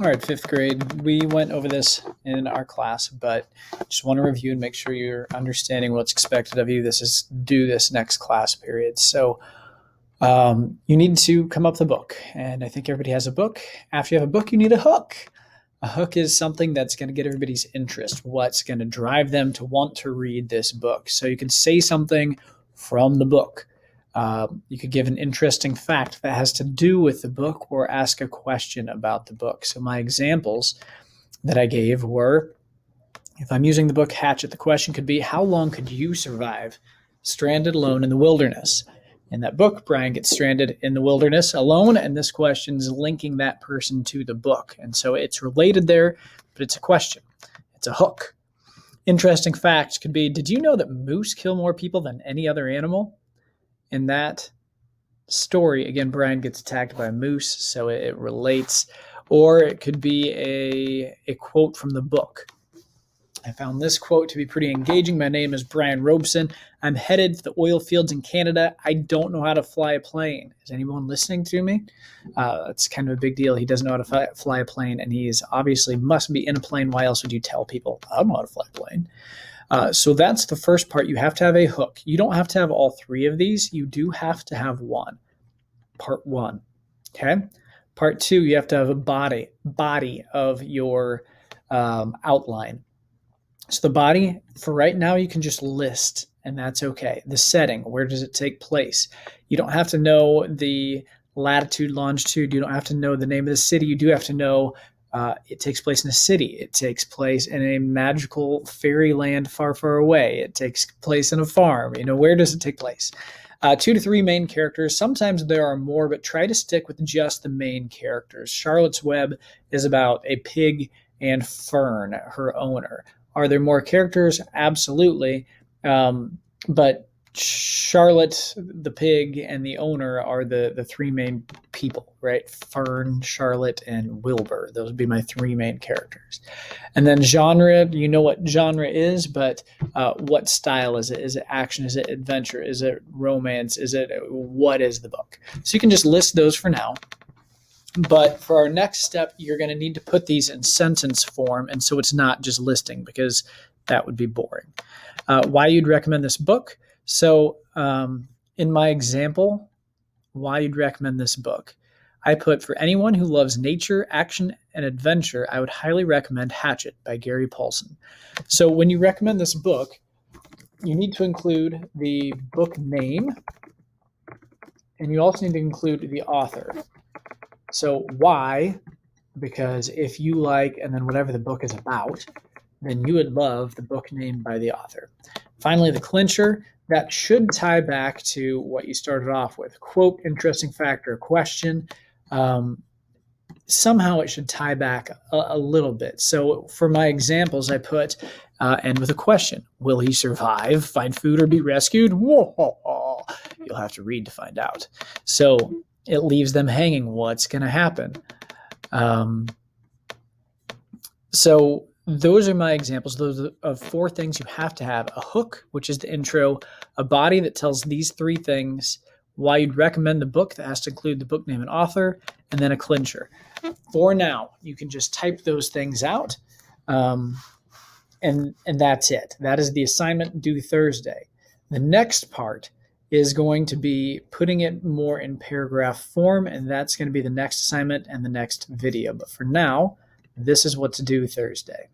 All right, fifth grade, we went over this in our class, but just want to review and make sure you're understanding what's expected of you. This is due this next class period. So you need to come up with a book, and I think everybody has a book. After you have a book, you need a hook. A hook is something that's going to get everybody's interest, what's going to drive them to want to read this book. So you can say something from the book. You could give an interesting fact that has to do with the book or ask a question about the book. So my examples that I gave were, if I'm using the book Hatchet, the question could be, how long could you survive stranded alone in the wilderness? In that book, Brian gets stranded in the wilderness alone, and this question's linking that person to the book. And so it's related there, but it's a question. It's a hook. Interesting fact could be, did you know that moose kill more people than any other animal? In that story, again, Brian gets attacked by a moose, so it relates. Or it could be a quote from the book. I found this quote to be pretty engaging. My name is Brian Robeson. I'm headed to the oil fields in Canada. I don't know how to fly a plane. Is anyone listening to me? It's kind of a big deal. He doesn't know how to fly a plane, and he's obviously must be in a plane. Why else would you tell people, I don't know how to fly a plane? So that's the first part. You have to have a hook. You don't have to have all three of these. You do have to have one. Part one. Okay. Part two, you have to have a body of your outline. So the body, for right now, you can just list, and that's okay. The setting, where does it take place? You don't have to know the latitude, longitude. You don't have to know the name of the city. You do have to know it takes place in a city. It takes place in a magical fairyland far, far away. It takes place in a farm. Where does it take place? 2 to 3 main characters. Sometimes there are more, but try to stick with just the main characters. Charlotte's Web is about a pig and Fern, her owner. Are there more characters? Absolutely. But Charlotte, the pig, and the owner are the 3 main people, right? Fern, Charlotte, and Wilbur. Those would be my 3 main characters. And then genre, you know what genre is, but what style is it? Is it action? Is it adventure? Is it romance? What is the book? So you can just list those for now. But for our next step, you're going to need to put these in sentence form, and so it's not just listing, because that would be boring. Why you'd recommend this book. So in my example, why you'd recommend this book, I put, for anyone who loves nature, action, and adventure, I would highly recommend Hatchet by Gary Paulson. So when you recommend this book, you need to include the book name, and you also need to include the author. So why? Because if you like, and then whatever the book is about, then you would love the book name by the author. Finally, the clincher, that should tie back to what you started off with. Quote, interesting fact, or question. Somehow it should tie back a little bit. So for my examples, I put, end with a question. Will he survive, find food, or be rescued? Whoa. You'll have to read to find out. So it leaves them hanging. What's going to happen? So those are my examples. Those are of 4 things you have to have: a hook, which is the intro, a body that tells these 3 things, why you'd recommend the book that has to include the book name and author, and then a clincher. For now, you can just type those things out, and that's it. That is the assignment due Thursday. The next part is going to be putting it more in paragraph form, and that's going to be the next assignment and the next video. But for now, this is what to do Thursday.